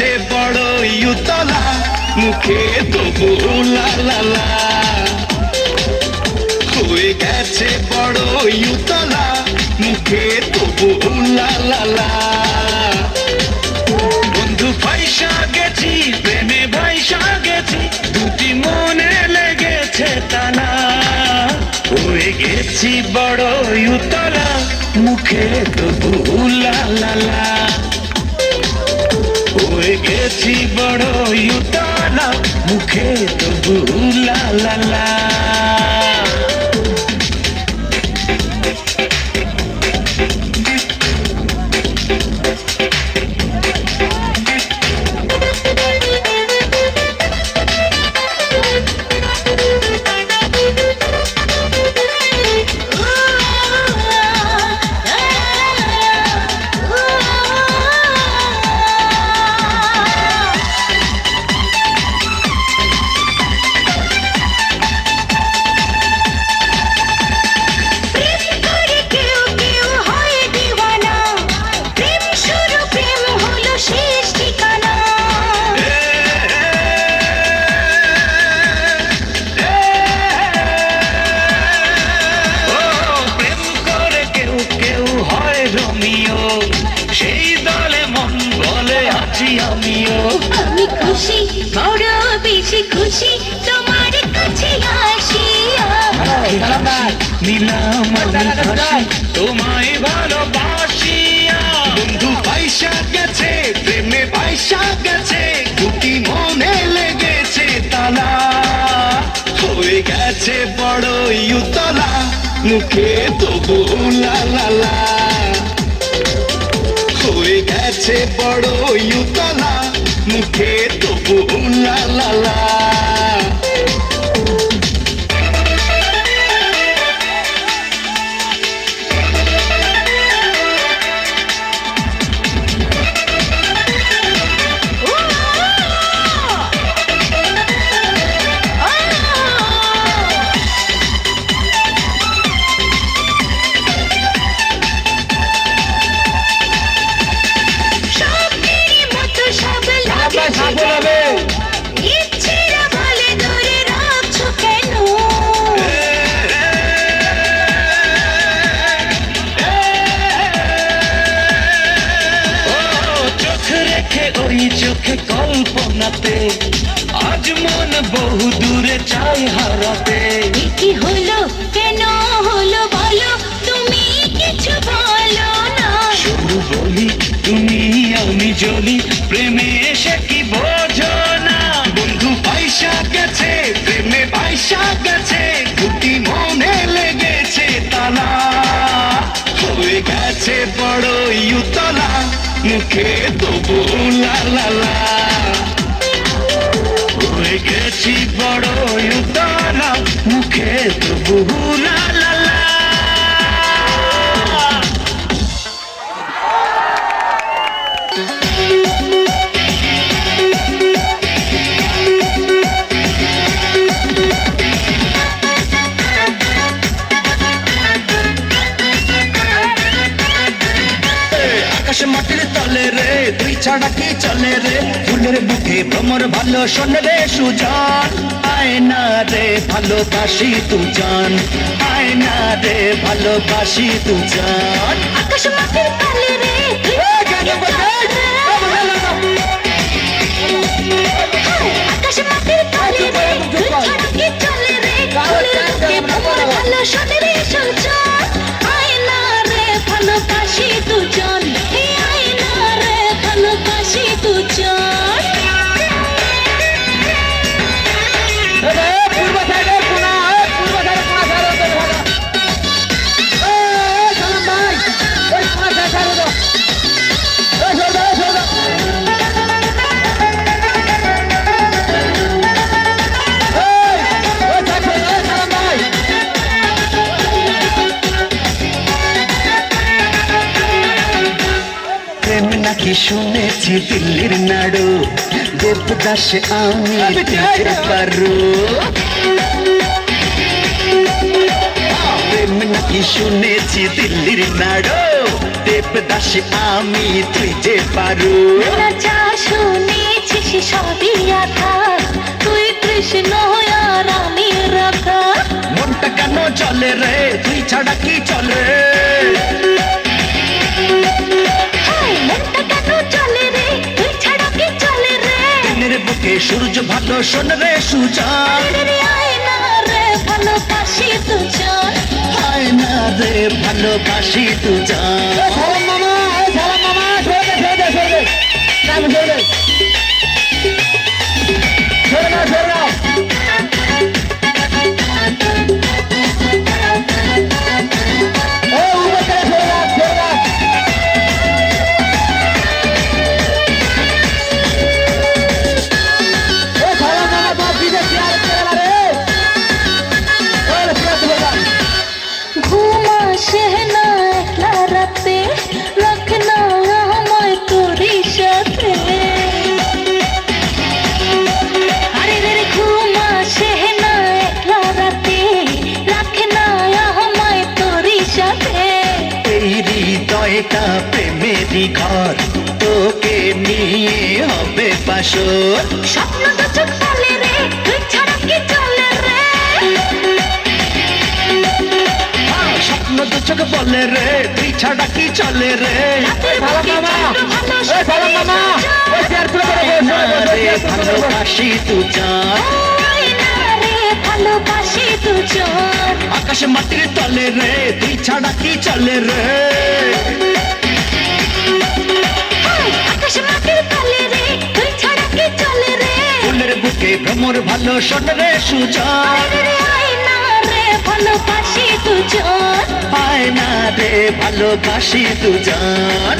গেছে বড়ই উতলা, মুখে তবু লা লা লা। হয়ে গেছে বড়ই উতলা, মুখে তবু লা লা লা। বন্ধু পয়সা গেছি, প্রেমে ভাইসা গেছি, দুটি মনে লেগেছে টানা। হয়ে গেছি বড়ই উতলা, মুখে তবু লা লা লা। হয়ে গেছি বড়ই উতলা, মুখে তবু লা লা লা। আমি খুশি, বড় বেশি খুশি তোমার কাছে আসিয়া। নিলাম আমি খুশি তোমায় ভালোবাসিয়া। বন্ধু পয়সা গেছে, প্রেমে পয়সা গেছে, দুটি মনে লেগেছে তালা। হয়ে গেছে বড়ই উতলা, মুখে তবু লা লা লা। হয়ে গেছে বড়ই উতলা, মুখে তবু লা লা লা। ইচ্ছেরা বলে ধরে রাখছো কেন? চোখ রেখে ওই চোখে কল্পনাতে আজ মন বহু দূরে চাই হারাতে। কি হলো, কেন হলো বলো, তুমি কিছু বলো না। শুধু বলি তুমি আমি জ্বলি, প্রেমে এসে কি বোঝো না। বন্ধু পয়সা গেছে, প্রেমে পয়সা গেছে, দুটি মনে লেগেছে তালা। হয়ে গেছে বড়ই উতলা, মুখে তবু লা লা লা। হয়ে গেছি বড়ই উতলা, মুখে তবু লা লা লা। আকাশে মাটির তলে রে, তুই ছাড়া কি চলে রে। ফুলের বুকে ভ্রমর ভালো শোনে রে সুজান। আয় না রে ভালোবাসি তু জান, আয় না রে ভালোবাসি তু জান। আকাশ মাটির তলে রে, আকাশ মাটির তলে রে, তুই ছাড়া কি চলে রে। ফুলের বুকে ভ্রমর ভালো শোনে রে সুজান। আয় না রে ভালোবাসি তু জান, আয় না রে ভালোবাসি তু জান। নাকি শুনেছি দিল্লির নাড়ু, দেবদাসে আমি পারু। প্রেম নাকি শুনেছি দিল্লির নাড়ু, দেবদাস আমি তুই যে পারু না যা শুনেছিস সবই আধা, তুই কৃষ্ণ আর আমি রাধা। মনটা কেন চলে রে তুই ছাড়া কি চলে হায়, মনটা কেন চলে রে, তুই ছাড়া কি চলে রে? দিনের বুকে সূর্য ভালো শোন রে সুজান রে আয় না রে, ভালোবাসি দুজন। হায় না রে ভালোবাসি দুজান সালাম মামা, সালাম মামা, ছেড়ে দে, ছেড়ে দে, ছেড়ে দে, ছেড়ে দে, ছেড়ে দাও, ছেড়ে দাও। এই উঠে ছেড়ে দাও, ছেড়ে দাও। এই সালাম মামা, তোমার দিকে চেয়ার ছেড়ে দাও রে। ওই চেয়ার ছেড়ে দাও। ঘুম আসে না একলা রাতে, রাখ না আমায় তোরই সাথে। আরে রে রে, ঘুম আসে না একলা রাতে, রাখ না আমায় তোরই সাথে। এই হৃদয়টা প্রেমেরই ঘর তোকে নিয়ে হবে বাসর স্বপ্ন তো চোখ বলে রে, তুই ছাড়া কি চলে রে? স্বপ্ন দু চোখ বলে রে তুই ছাড়া কি চলে রে রাতের সালাম বুকে মামা, চন্দ্র ভালো এই সালাম মামা, ওই চেয়ার তুলে করে বসো, না বসো, রে চেয়ার তুলে করে বসো। ভালোবাসি দুজান আয় না রে, ভালোবাসি দুজন। আকাশ মাটির তলে রে তুই ছাড়া কি চলে রে হায়, আকাশ মাটির তলে রে, তুই ছাড়া কি চলে রে? ফুলের বুকে ভ্রমর ভালো শোন রে সুজান আয় রে আয় না রে, ভালোবাসি দুজন। পায় না রে ভালোবাসি দুজান